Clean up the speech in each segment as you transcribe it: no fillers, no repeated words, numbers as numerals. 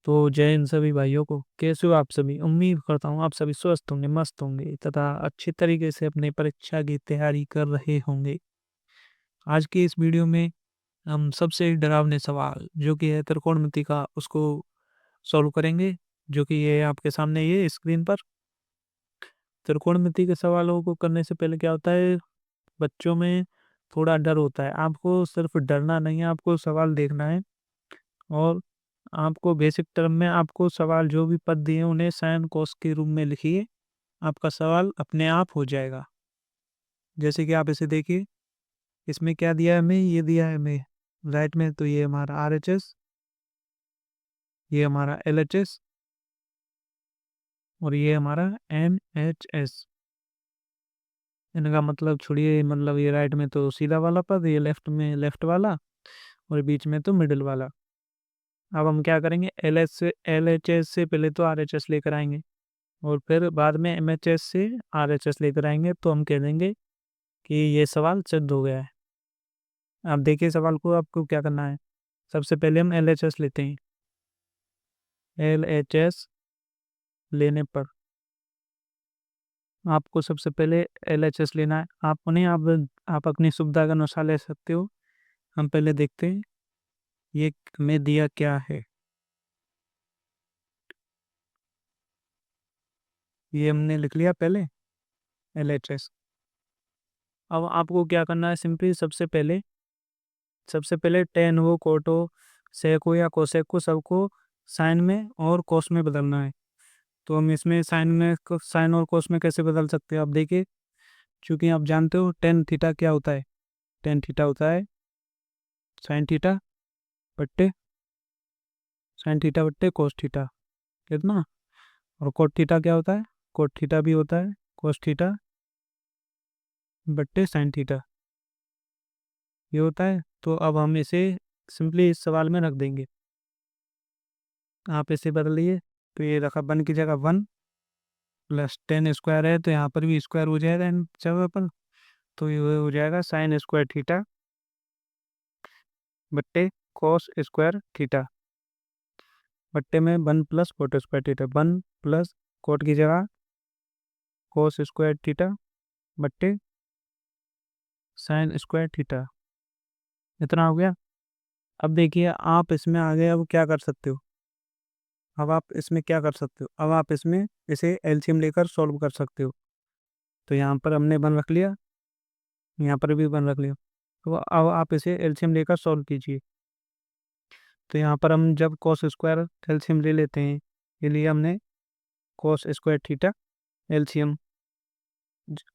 तो जय हिंद सभी भाइयों को। कैसे हो आप सभी? उम्मीद करता हूँ आप सभी स्वस्थ होंगे, मस्त होंगे तथा अच्छी तरीके से अपने परीक्षा की तैयारी कर रहे होंगे। आज की इस वीडियो में हम सबसे डरावने सवाल जो कि है त्रिकोणमिति का, उसको सॉल्व करेंगे। जो कि ये आपके सामने ये स्क्रीन पर त्रिकोणमिति के सवालों को करने से पहले क्या होता है, बच्चों में थोड़ा डर होता है। आपको सिर्फ डरना नहीं है, आपको सवाल देखना है और आपको बेसिक टर्म में आपको सवाल जो भी पद दिए उन्हें साइन कोस के रूप में लिखिए। आपका सवाल अपने आप हो जाएगा। जैसे कि आप इसे देखिए, इसमें क्या दिया है हमें, ये दिया है हमें राइट में, तो ये हमारा आर एच एस, ये हमारा एल एच एस और ये हमारा एन एच एस। इनका मतलब छोड़िए, मतलब ये राइट में तो सीधा वाला पद, ये लेफ्ट में लेफ्ट वाला और बीच में तो मिडिल वाला। अब हम क्या करेंगे, एल एच एस से पहले तो आर एच एस लेकर आएंगे और फिर बाद में एम एच एस से आर एच एस लेकर आएंगे, तो हम कह देंगे कि ये सवाल सिद्ध हो गया है। आप देखिए सवाल को, आपको क्या करना है। सबसे पहले हम एल एच एस लेते हैं। एल एच एस लेने पर आपको सबसे पहले एल एच एस लेना है। आप नहीं, आप अपनी सुविधा के अनुसार ले सकते हो। हम पहले देखते हैं ये हमें दिया क्या है। ये हमने लिख लिया पहले एल एच एस। अब आपको क्या करना है, सिंपली सबसे पहले टेन हो, कोट हो, सेक हो या कोसेक को, सबको साइन में और कोस में बदलना है। तो हम इसमें साइन और कोस में कैसे बदल सकते हैं, आप देखिए। क्योंकि आप जानते हो टेन थीटा क्या होता है। टेन थीटा होता है साइन थीटा बट्टे कोस थीटा, कितना। और कोट थीटा क्या होता है, कोट थीटा भी होता है कोस थीटा बट्टे साइन थीटा, ये होता है। तो अब हम इसे सिंपली इस सवाल में रख देंगे। आप इसे बदलिए, तो ये रखा वन की जगह वन, प्लस टेन स्क्वायर है तो यहाँ पर भी स्क्वायर हो जाएगा इन जगह पर। तो ये हो जाएगा साइन स्क्वायर थीटा बट्टे कॉस स्क्वायर थीटा बट्टे में one plus coat square theta, one plus coat की जगह कॉस स्क्वायर थीटा बट्टे साइन स्क्वायर थीटा। इतना हो गया। अब देखिए आप इसमें आगे अब क्या कर सकते हो। अब आप इसमें इसे एलसीएम लेकर सॉल्व कर सकते हो। तो यहाँ पर हमने वन रख लिया, यहाँ पर भी वन रख लिया। तो अब आप इसे एलसीएम लेकर सॉल्व कीजिए। तो यहाँ पर हम जब कॉस स्क्वायर एलसीएम ले लेते हैं, ये लिए हमने कॉस स्क्वायर थीटा एलसीएम।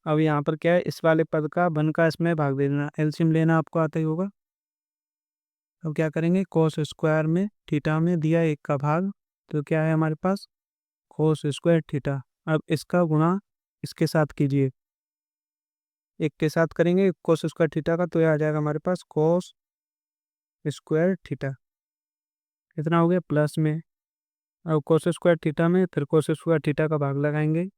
अब यहाँ पर क्या है, इस वाले पद का वन का इसमें भाग दे देना, एलसीएम लेना आपको आता ही होगा। अब क्या करेंगे, कॉस स्क्वायर में थीटा में दिया एक का भाग, तो क्या है हमारे पास कॉस स्क्वायर थीटा। अब इसका गुणा इसके साथ कीजिए, एक के साथ करेंगे कॉस स्क्वायर थीटा का, तो यह आ जाएगा हमारे पास कॉस स्क्वायर थीटा। कितना हो गया प्लस में। अब कोस स्क्वायर थीटा में फिर कोस स्क्वायर थीटा का भाग लगाएंगे।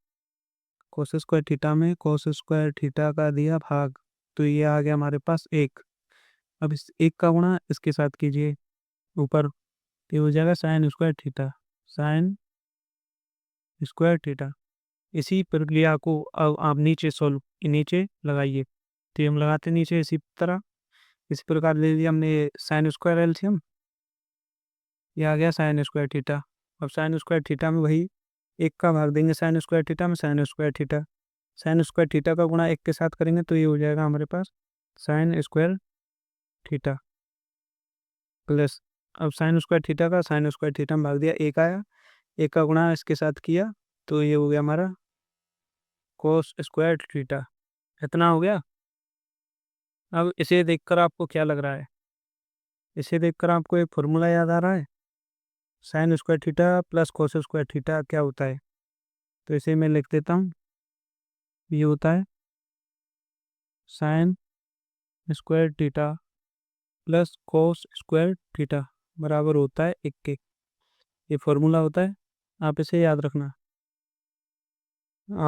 कोस स्क्वायर थीटा में कोस स्क्वायर थीटा का दिया भाग, तो ये आ गया हमारे पास एक। अब इस एक का गुणा इसके साथ कीजिए ऊपर, ये हो जाएगा sine square theta, sine square theta. इसी प्रक्रिया को अब आप नीचे लगाइए। तो हम लगाते नीचे इसी तरह, इसी प्रकार ले लिया हमने साइन स्क्वायर एलसीएम, ये आ गया साइन स्क्वायर थीटा। अब साइन स्क्वायर थीटा में वही एक का भाग देंगे, साइन स्क्वायर थीटा में साइन स्क्वायर थीटा का गुणा एक के साथ करेंगे, तो ये हो जाएगा हमारे पास साइन स्क्वायर थीटा प्लस, अब साइन स्क्वायर थीटा में भाग दिया, एक आया, एक का गुणा इसके साथ किया, तो ये हो गया हमारा कोस स्क्वायर थीटा। इतना हो गया। अब इसे देखकर आपको क्या लग रहा है, इसे देखकर आपको एक फॉर्मूला याद आ रहा है, sine square theta plus cos square theta क्या होता है। तो इसे मैं लिख देता हूँ, ये होता है sine square theta plus cos square theta बराबर होता है 1 के। ये फॉर्मूला होता है, आप इसे याद रखना।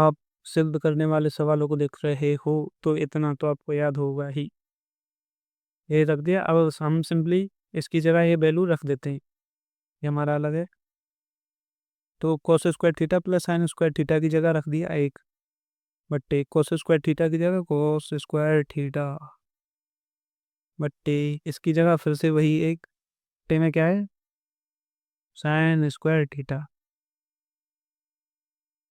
आप सिद्ध करने वाले सवालों को देख रहे हो तो इतना तो आपको याद होगा ही। ये रख दिया। अब हम सिंपली इसकी जगह ये वैल्यू रख देते हैं, ये हमारा अलग है। तो cos square theta plus sine square theta की जगह रख दिया एक, बट्टे cos स्क्वायर थीटा की जगह cos स्क्वायर थीटा, बट्टे इसकी जगह फिर से वही एक, बट्टे में क्या है, साइन स्क्वायर थीटा।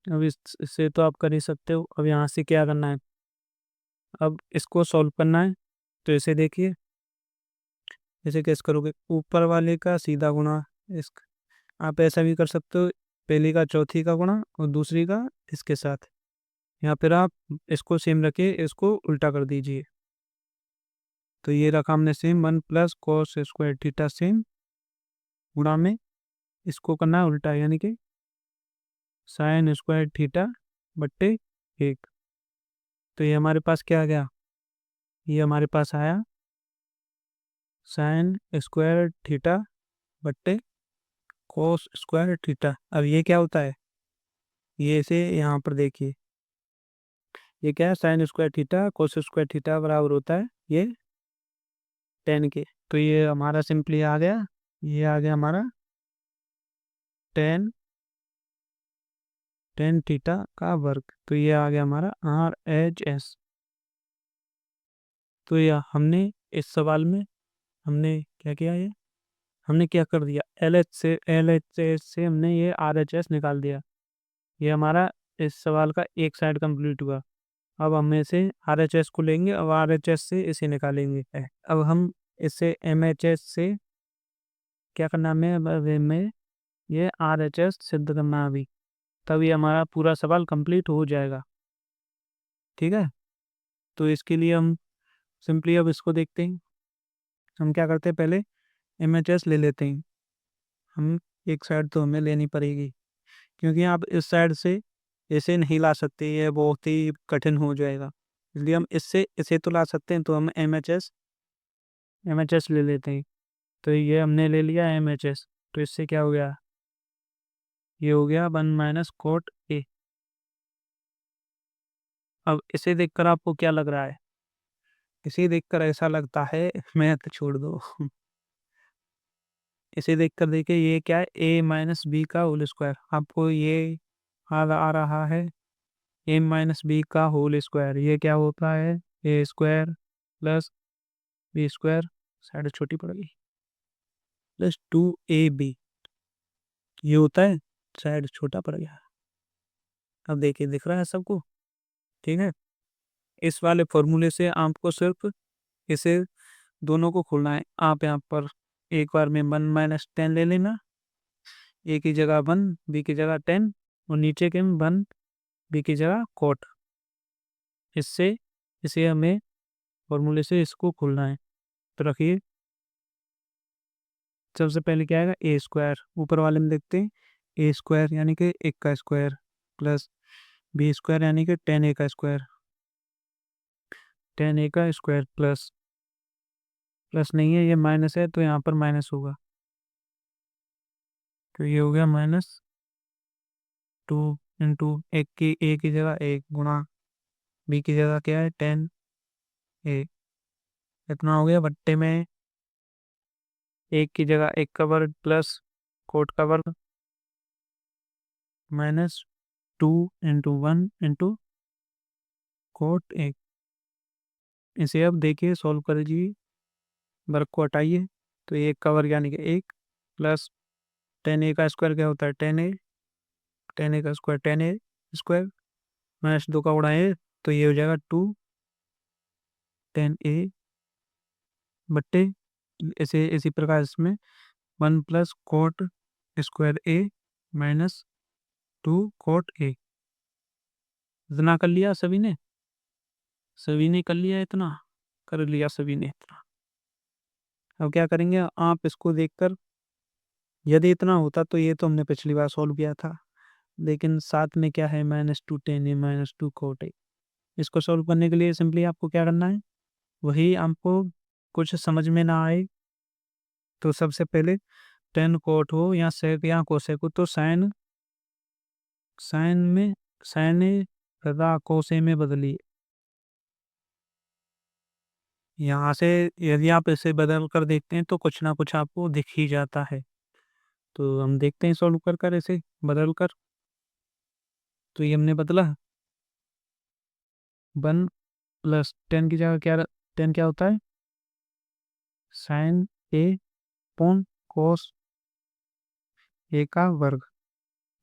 अब इससे तो आप कर ही सकते हो। अब यहाँ से क्या करना है, अब इसको सॉल्व करना है। तो इसे देखिए, इसे कैसे करोगे, ऊपर वाले का सीधा गुणा, इस आप ऐसा भी कर सकते हो, पहली का चौथी का गुणा और दूसरी का इसके साथ। यहाँ पर आप इसको सेम रखे, इसको उल्टा कर दीजिए। तो ये रखा हमने सेम, 1 + cos² सेम गुणा में इसको करना है उल्टा, यानी कि sin² बट्टे 1। तो ये हमारे पास क्या आ गया, ये हमारे पास आया sin² बट्टे cos²। अब ये क्या होता है, ये इसे यहाँ पर देखिए, ये क्या है, sin² cos² बराबर होता है ये tan के। तो ये हमारा सिंपली आ गया, ये आ गया हमारा tan थीटा का वर्ग। तो ये आ गया हमारा RHS। तो यह हमने इस सवाल में हमने क्या किया, ये हमने क्या कर दिया, LHS से हमने ये RHS निकाल दिया। ये हमारा इस सवाल का एक साइड कंप्लीट हुआ। अब हम इसे RHS को लेंगे, अब RHS से इसे निकालेंगे। अब हम इसे MHS से क्या करना है, हमें ये RHS सिद्ध करना है अभी, तभी हमारा पूरा सवाल कंप्लीट हो जाएगा। ठीक है, तो इसके लिए हम सिंपली अब इसको देखते हैं। हम क्या करते हैं, पहले MHS ले लेते हैं। हम एक साइड तो हमें लेनी पड़ेगी, क्योंकि आप इस साइड से इसे नहीं ला सकते, ये बहुत ही कठिन हो जाएगा। इसलिए हम इससे इसे तो ला सकते हैं, तो हम MHS ले लेते हैं। तो ये हमने ले लिया MHS। तो इससे क्या हो गया, ये हो गया 1 - cot A। अब इसे देखकर आपको क्या लग रहा है, इसे देखकर ऐसा लगता है, मैं तो छोड़ दो इसे देखकर देखिए, ये क्या है, A - B का होल स्क्वायर। आपको ये आ रहा है A - B का होल स्क्वायर, ये क्या होता है, A² प्लस B², साइड छोटी पड़ गई, प्लस 2AB, ये होता है, साइड छोटा पड़ गया। अब देखिए, दिख रहा है सबको, ठीक है। इस वाले फॉर्मूले से आपको सिर्फ इसे दोनों को खोलना है। आप यहाँ पर एक बार में 1 - 10 ले लेना, ए की जगह 1, बी की जगह 10, और नीचे के 1, बी की जगह कॉट। इससे इसे हमें फॉर्मूले से इसको खोलना है। तो रखिए, सबसे पहले क्या आएगा, A², ऊपर वाले में देखते हैं, A² यानी कि 1 का स्क्वायर, प्लस B² यानी कि 10A का स्क्वायर, 10A का स्क्वायर, प्लस प्लस नहीं है, ये माइनस है तो यहाँ पर माइनस होगा। तो ये हो गया -2 इंटू एक की ए की जगह 1 गुणा बी की जगह क्या है 10A, इतना हो गया, बट्टे में एक की जगह 1 का वर्ग प्लस कोट का वर्ग -2 इंटू 1 इंटू कोट 1। इसे अब देखिए, सॉल्व कर लीजिए, वर्ग को हटाइए। तो 1 का वर्ग यानी कि 1, प्लस 10A का स्क्वायर क्या होता है, 10A का स्क्वायर 10A² -2 का गुणा है, तो ये हो जाएगा 2 10A, बट्टे ऐसे इसी प्रकार इसमें 1 + cot² A -2 cot A। इतना कर लिया सभी ने, सभी ने कर लिया, इतना कर लिया सभी ने इतना। अब क्या करेंगे, आप इसको देखकर, यदि इतना होता तो ये तो हमने पिछली बार सॉल्व किया था, लेकिन साथ में क्या है, -2 10A -2 cot A। इसको सॉल्व करने के लिए सिंपली आपको क्या करना है, वही आपको कुछ समझ में ना आए तो सबसे पहले 10 cot हो या सेक या कोसेक हो, तो साइन साइन में साइन तथा कोसे में बदलिए। यहाँ से यदि आप इसे बदल कर देखते हैं तो कुछ ना कुछ आपको दिख ही जाता है। तो हम देखते हैं सॉल्व कर कर इसे बदल कर। तो ये हमने बदला, 1 + 10 की जगह क्या, 10 क्या होता है, साइन ए पॉन कोस ए का वर्ग,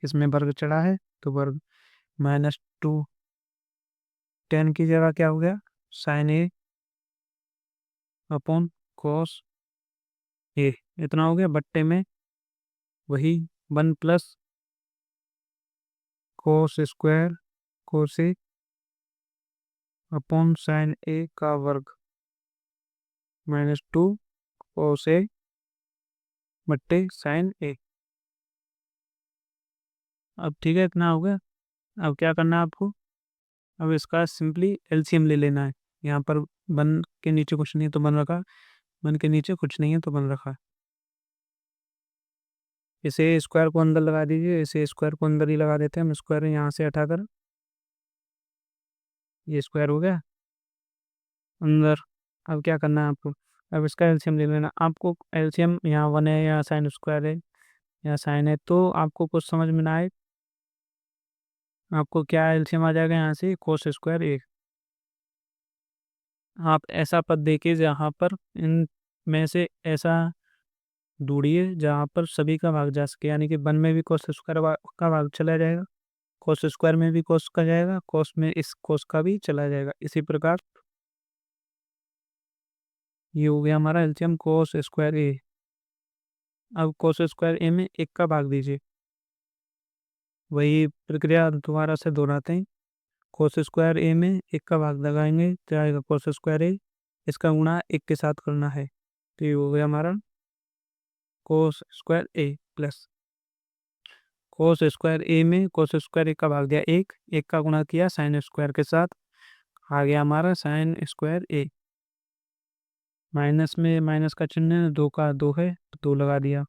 इसमें वर्ग चढ़ा है तो वर्ग, -2, 10 की जगह क्या हो गया, साइन ए अपॉन कोस ए, इतना हो गया, बट्टे में वही 1 + कोस स्क्वायर कोस ए अपॉन साइन ए का वर्ग, -2 कोस ए बट्टे साइन ए। अब ठीक है, इतना हो गया। अब क्या करना है आपको, अब इसका सिंपली एलसीएम ले लेना है। यहाँ पर वन के नीचे कुछ नहीं है तो बन रखा, वन के नीचे कुछ नहीं है तो बन रखा। इसे स्क्वायर को अंदर लगा दीजिए, इसे स्क्वायर को अंदर ही लगा देते हैं हम, स्क्वायर यहाँ से हटाकर, ये स्क्वायर हो गया अंदर। अब क्या करना है आपको, अब इसका एलसीएम ले लेना आपको। एलसीएम यहाँ 1 है, यहाँ साइन स्क्वायर है, यहाँ साइन है, तो आपको कुछ समझ में ना आए, आपको क्या एलसीएम आ जाएगा यहाँ से, कोस स्क्वायर ए। आप ऐसा पद देखिए जहाँ पर इन में से ऐसा ढूंढिए जहाँ पर सभी का भाग जा सके, यानी कि वन में भी कोस स्क्वायर का भाग चला जाएगा, कोस स्क्वायर में भी कोस का जाएगा, कोस में इस कोस का भी चला जाएगा। इसी प्रकार ये हो गया हमारा एलसीएम कोस स्क्वायर ए। अब कोस स्क्वायर ए में एक का भाग दीजिए, वही प्रक्रिया दोबारा से दोहराते हैं। कोस स्क्वायर ए में एक का भाग लगाएंगे तो आएगा कोस स्क्वायर ए, इसका गुणा एक के साथ करना है, तो ये हो गया हमारा कोस स्क्वायर ए प्लस कोस स्क्वायर ए में कोस स्क्वायर ए का भाग दिया एक, एक का गुणा किया साइन स्क्वायर के साथ, आ गया हमारा साइन स्क्वायर ए। माइनस में माइनस का चिन्ह, दो का दो है तो दो लगा दिया।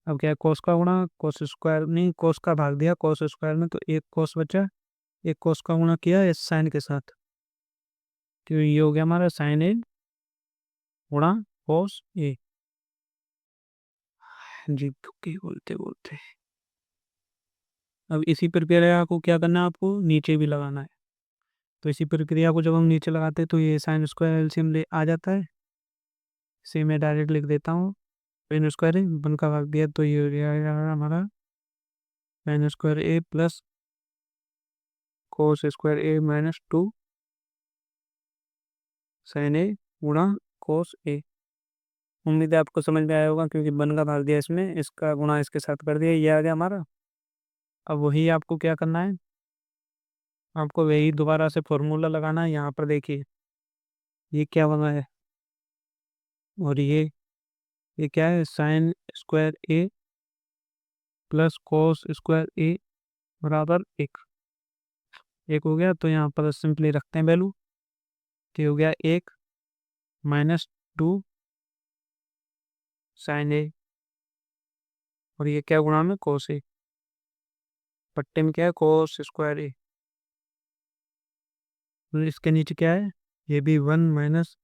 अब क्या है, कोस का गुणा कोस स्क्वायर, नहीं कोस का भाग दिया कोस स्क्वायर में तो एक कोस बचा, एक कोस का गुणा किया इस साइन के साथ, तो ये हो गया हमारा साइन ए गुणा कोस ए। जी तुक्के बोलते बोलते, अब इसी प्रक्रिया को क्या करना है, आपको नीचे भी लगाना है। तो इसी प्रक्रिया को जब हम नीचे लगाते हैं तो ये साइन स्क्वायर एलसीएम ले आ जाता है, इसे मैं डायरेक्ट लिख देता हूँ। साइन स्क्वायर है, वन का भाग दिया तो ये हो गया हमारा साइन स्क्वायर ए प्लस कोस स्क्वायर ए -2 साइन ए गुणा कोस ए। उम्मीद है आपको समझ में आया होगा, क्योंकि वन का भाग दिया इसमें, इसका गुणा इसके साथ कर दिया, ये आ गया हमारा। अब वही आपको क्या करना है, आपको वही दोबारा से फॉर्मूला लगाना है। यहाँ पर देखिए ये क्या बना है, और ये क्या है, साइन स्क्वायर ए प्लस कोस स्क्वायर ए बराबर एक, एक हो गया। तो यहाँ पर सिंपली रखते हैं वैल्यू, तो ये हो गया एक -2 साइन ए, और ये क्या गुणा में कोस ए, पट्टे में क्या है कोस स्क्वायर ए, और इसके नीचे क्या है, ये भी 1 माइनस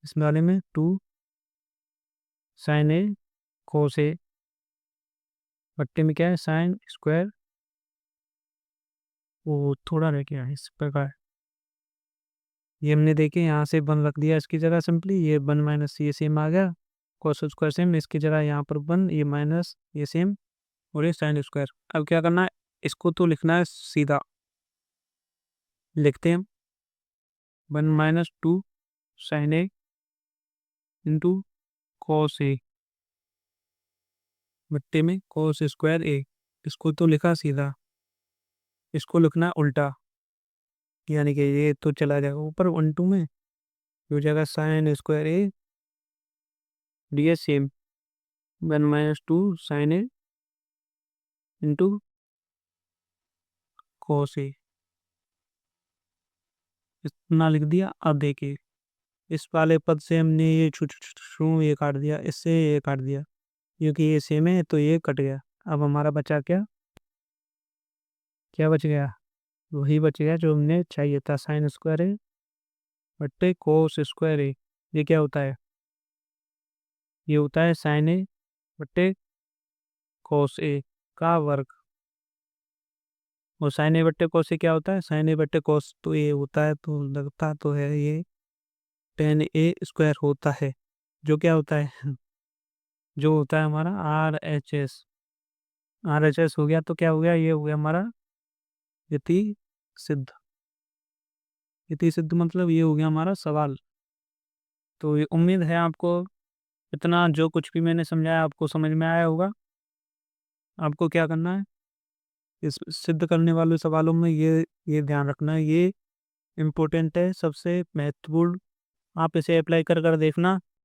इस वाले में 2 साइन ए कोस ए, पट्टे में क्या है साइन स्क्वायर, वो थोड़ा रह गया है इस प्रकार। ये हमने देखे यहाँ से 1 रख दिया इसकी जगह, सिंपली ये 1 माइनस ये सेम आ गया, कोस स्क्वायर सेम, इसकी जगह यहाँ पर 1, ये माइनस ये सेम, और ये साइन स्क्वायर। अब क्या करना है, इसको तो लिखना है सीधा, लिखते हैं 1 - 2 साइन ए इंटू कॉस ए बट्टे में कॉस स्क्वायर ए, इसको तो लिखा सीधा, इसको लिखना है उल्टा, यानी कि ये तो चला जाएगा ऊपर 1 2 में, हो जाएगा sine square A D S same 1 - 2 sine A into cos A, इतना लिख दिया। अब देखिए इस वाले पद से हमने ये छू ये काट दिया, इससे ये काट दिया, क्योंकि ये सेम है तो ये कट गया। अब हमारा बचा क्या, क्या बच गया, वही बच गया जो हमने चाहिए था, साइन स्क्वायर ए बट्टे कोस स्क्वायर ए। ये क्या होता है, ये होता है साइन ए बट्टे cos A का वर्ग। और sin A बट्टे cos A क्या होता है? sin A बट्टे cos तो A होता है, तो लगता तो है ये tan A स्क्वायर होता है, जो क्या होता है? जो होता है हमारा RHS। RHS हो गया तो क्या हो गया? ये हो गया हमारा यति सिद्ध। यति सिद्ध मतलब ये हो गया हमारा सवाल। तो ये उम्मीद है आपको इतना जो कुछ भी मैंने समझाया आपको समझ में आया होगा। आपको क्या करना है, इस सिद्ध करने वाले सवालों में ये ध्यान रखना है, ये इम्पोर्टेंट है, सबसे महत्वपूर्ण। आप इसे अप्लाई कर कर देखना,